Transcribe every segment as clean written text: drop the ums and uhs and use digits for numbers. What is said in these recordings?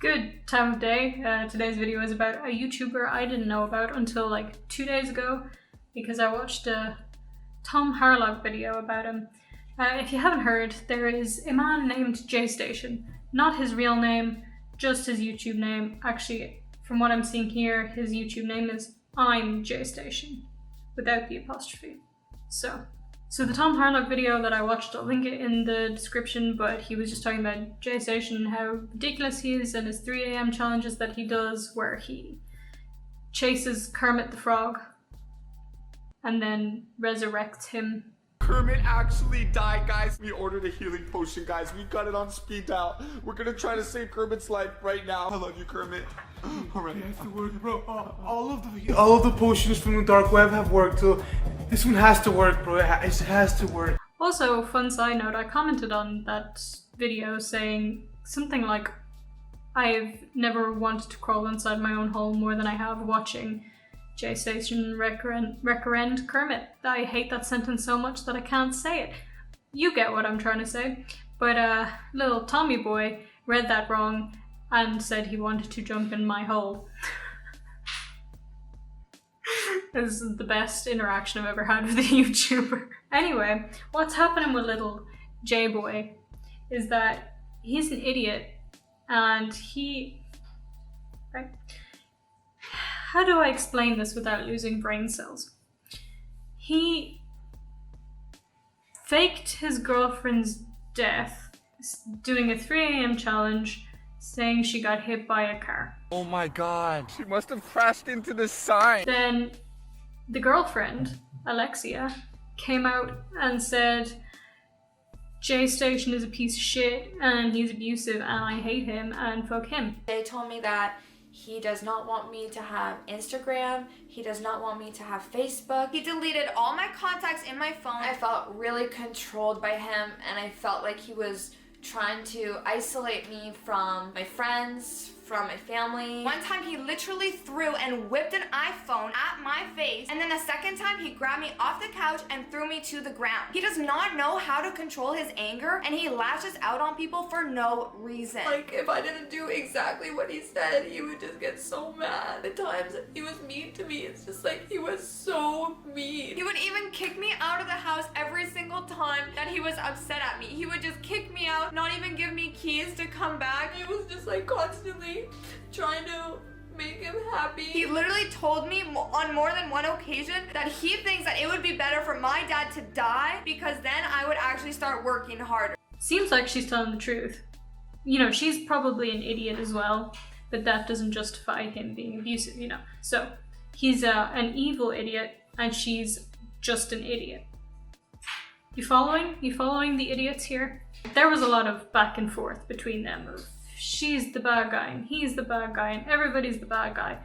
Good time of day. Today's video is about a YouTuber I didn't know about until like 2 days ago because I watched a Tom Harlock video about him. If you haven't heard, there is a man named JayStation. Not his real name, just his YouTube name. Actually, from what I'm seeing here, his YouTube name is ImJayStation, without the apostrophe. So the Tom Harlock video that I watched, I'll link it in the description, but he was just talking about JayStation and how ridiculous he is and his 3 AM challenges that he does where he chases Kermit the Frog and then resurrects him. Kermit actually died, guys. We ordered a healing potion, guys. We got it on speed dial. We're gonna try to save Kermit's life right now. I love you, Kermit. Alright. You have to work, bro. All of the potions from the dark web have worked, so this one has to work, bro. It has to work. Also, fun side note, I commented on that video saying something like, I've never wanted to crawl inside my own hole more than I have watching JayStation recommend Kermit. I hate that sentence so much that I can't say it. You get what I'm trying to say. But little Tommy boy read that wrong and said he wanted to jump in my hole. This is the best interaction I've ever had with a YouTuber. Anyway, what's happening with little Jay boy is that he's an idiot and how do I explain this without losing brain cells? He faked his girlfriend's death doing a 3 AM challenge saying she got hit by a car. Oh my god. She must have crashed into the sign. Then the girlfriend, Alexia, came out and said JayStation is a piece of shit and he's abusive and I hate him and fuck him. They told me that he does not want me to have Instagram. He does not want me to have Facebook. He deleted all my contacts in my phone. I felt really controlled by him and I felt like he was trying to isolate me from my friends, from my family. One time he literally threw and whipped an iPhone at my face, and then the second time he grabbed me off the couch and threw me to the ground. He does not know how to control his anger and he lashes out on people for no reason. Like, if I didn't do exactly what he said, he would just get so mad. The times he was mean to me, it's just like he was so mean. He would even kick me out of the house every single time that he was upset at me. He would just kick me out, not even give me keys to come back. He was just like constantly trying to make him happy. He literally told me on more than one occasion that he thinks that it would be better for my dad to die because then I would actually start working harder. Seems like she's telling the truth. You know, she's probably an idiot as well, but that doesn't justify him being abusive, you know. So he's an evil idiot and she's just an idiot. You following? You following the idiots here? There was a lot of back and forth between them of she's the bad guy and he's the bad guy and everybody's the bad guy.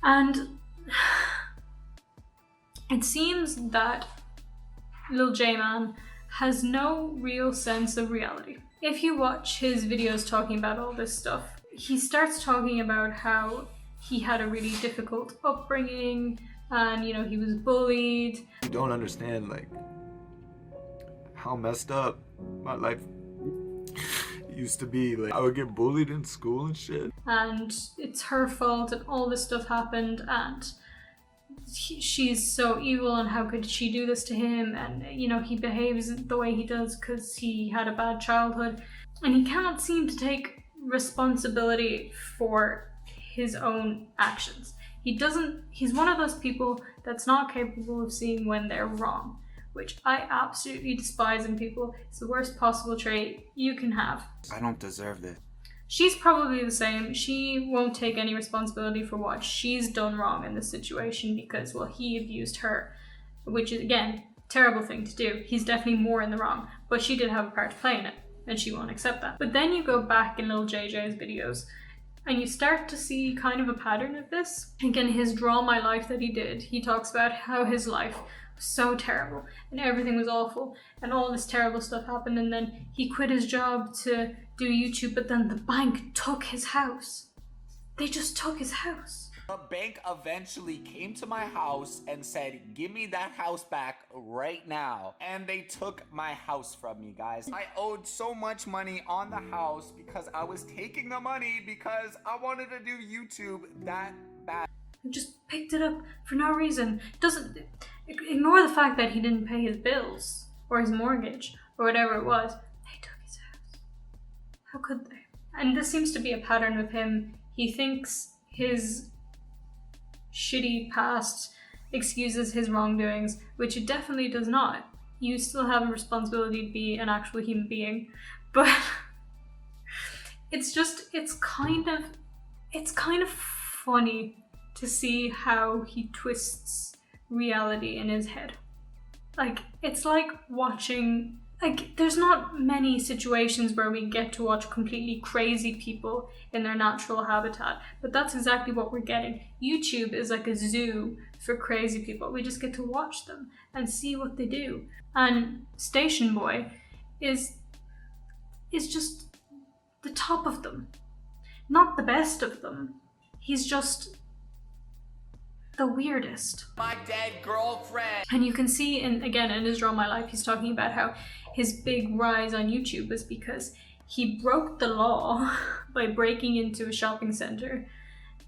And it seems that Lil J-Man has no real sense of reality. If you watch his videos talking about all this stuff, he starts talking about how he had a really difficult upbringing and, you know, he was bullied. You don't understand, like, how messed up my life used to be. Like, I would get bullied in school and shit. And it's her fault and all this stuff happened and she's so evil and how could she do this to him, and, you know, he behaves the way he does because he had a bad childhood and he can't seem to take responsibility for his own actions. He's one of those people that's not capable of seeing when they're wrong, which I absolutely despise in people. It's the worst possible trait you can have. I don't deserve this. She's probably the same. She won't take any responsibility for what she's done wrong in this situation because, well, he abused her, which is, again, terrible thing to do. He's definitely more in the wrong, but she did have a part to play in it, and she won't accept that. But then you go back in Lil JJ's videos, and you start to see kind of a pattern of this. Again, his Draw My Life that he did, he talks about how his life was so terrible and everything was awful and all this terrible stuff happened, and then he quit his job to do YouTube, but then the bank took his house. They just took his house. The bank eventually came to my house and said, give me that house back right now. And they took my house from me, guys. I owed so much money on the house because I was taking the money because I wanted to do YouTube that bad. Just picked it up for no reason. Doesn't ignore the fact that he didn't pay his bills or his mortgage or whatever it was. They took his house. How could they? And this seems to be a pattern with him. He thinks his shitty past excuses his wrongdoings, which it definitely does not. You still have a responsibility to be an actual human being, but it's kind of funny to see how he twists reality in his head. Like, it's like watching, like, there's not many situations where we get to watch completely crazy people in their natural habitat, but that's exactly what we're getting. YouTube is like a zoo for crazy people. We just get to watch them and see what they do. And Station Boy is just the top of them. Not the best of them. He's just the weirdest. My dead girlfriend. And you can see in his Draw My Life, he's talking about how his big rise on YouTube was because he broke the law by breaking into a shopping center,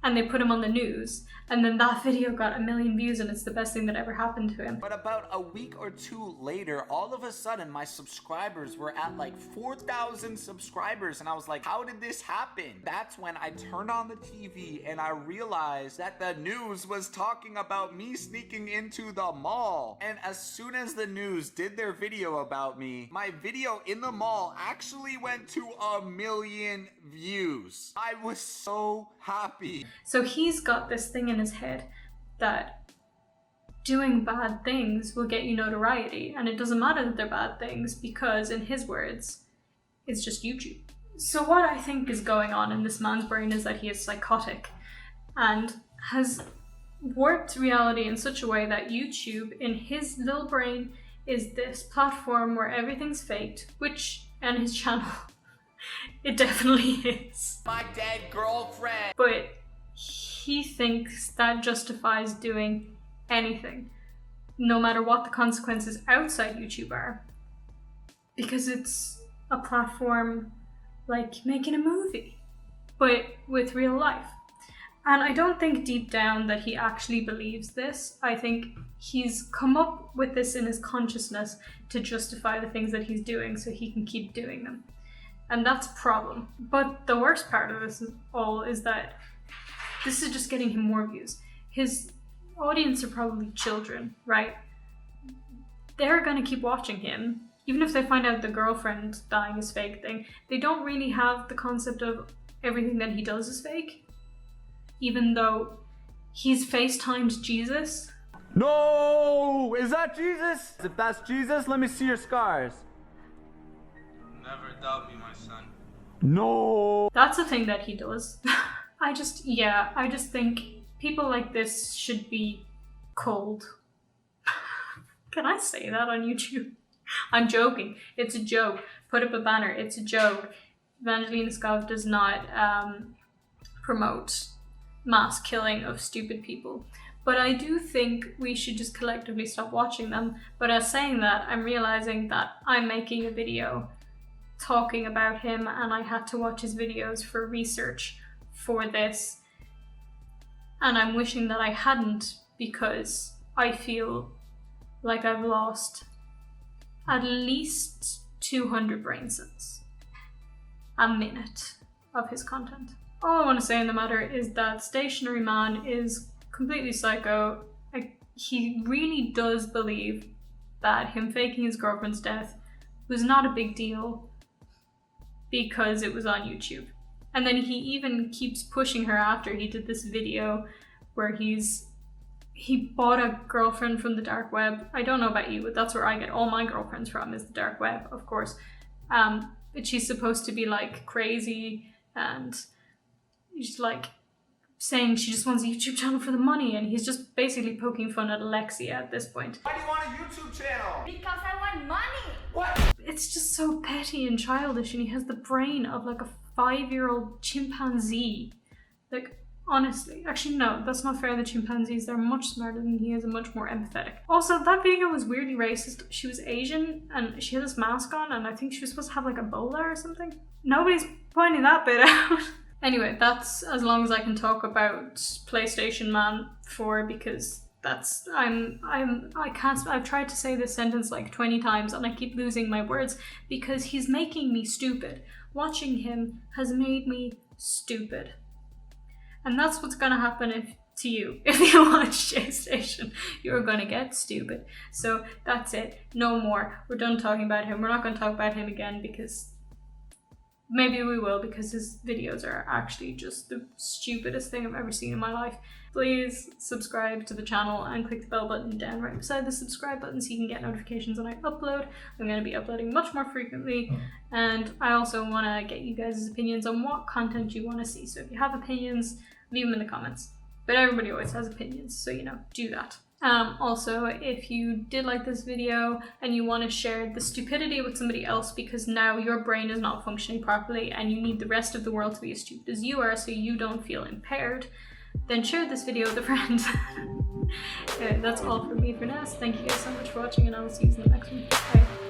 and they put him on the news, and then that video got 1 million views, and it's the best thing that ever happened to him. But about a week or two later, all of a sudden my subscribers were at like 4,000 subscribers, and I was like, how did this happen? That's when I turned on the TV and I realized that the news was talking about me sneaking into the mall. And as soon as the news did their video about me, my video in the mall actually went to 1 million views. I was so happy. So he's got this thing in his head that doing bad things will get you notoriety, and it doesn't matter that they're bad things because, in his words, it's just YouTube. So what I think is going on in this man's brain is that he is psychotic and has warped reality in such a way that YouTube, in his little brain, is this platform where everything's faked, which, and his channel, it definitely is. My dead girlfriend. But he thinks that justifies doing anything, no matter what the consequences outside YouTube are, because it's a platform like making a movie, but with real life. And I don't think deep down that he actually believes this. I think he's come up with this in his consciousness to justify the things that he's doing so he can keep doing them. And that's a problem. But the worst part of this all is that this is just getting him more views. His audience are probably children, right? They're gonna keep watching him. Even if they find out the girlfriend dying is fake thing, they don't really have the concept of everything that he does is fake. Even though he's FaceTimed Jesus. No! Is that Jesus? If that's Jesus, let me see your scars. Never doubt me, my son. No! That's a thing that he does. I just think people like this should be cold. Can I say that on YouTube? I'm joking. It's a joke. Put up a banner. It's a joke. VangelinaSkov does not promote mass killing of stupid people. But I do think we should just collectively stop watching them. But as saying that, I'm realizing that I'm making a video talking about him, and I had to watch his videos for research for this. And I'm wishing that I hadn't, because I feel like I've lost at least 200 brain cells a minute of his content. All I want to say in the matter is that Stationary Man is completely psycho. He really does believe that him faking his girlfriend's death was not a big deal because it was on YouTube. And then he even keeps pushing her after he did this video where he bought a girlfriend from the dark web. I don't know about you, but that's where I get all my girlfriends from, is the dark web, of course. But she's supposed to be like crazy, and she's like saying she just wants a YouTube channel for the money, and he's just basically poking fun at Alexia at this point. Why do you want a YouTube channel? Because I want money! What? It's just so petty and childish, and he has the brain of like a 5-year-old chimpanzee. Like, Honestly. Actually, no, that's not fair. The chimpanzees, they're much smarter than he is and much more empathetic. Also, that video was weirdly racist. She was Asian and she had this mask on and I think she was supposed to have like Ebola or something. Nobody's pointing that bit out. Anyway, that's as long as I can talk about PlayStation Man for, because that's, I've tried to say this sentence like 20 times and I keep losing my words because he's making me stupid. Watching him has made me stupid. And that's what's gonna happen to you if you watch JayStation. You're gonna get stupid. So that's it. No more. We're done talking about him. We're not gonna talk about him again because maybe we will, because his videos are actually just the stupidest thing I've ever seen in my life. Please subscribe to the channel and click the bell button down right beside the subscribe button so you can get notifications when I upload. I'm going to be uploading much more frequently, and I also want to get you guys' opinions on what content you want to see. So if you have opinions, leave them in the comments. But everybody always has opinions, so you know, do that. Also, if you did like this video and you want to share the stupidity with somebody else because now your brain is not functioning properly and you need the rest of the world to be as stupid as you are so you don't feel impaired, then share this video with a friend. That's all from me for now. So thank you guys so much for watching and I will see you in the next one. Bye.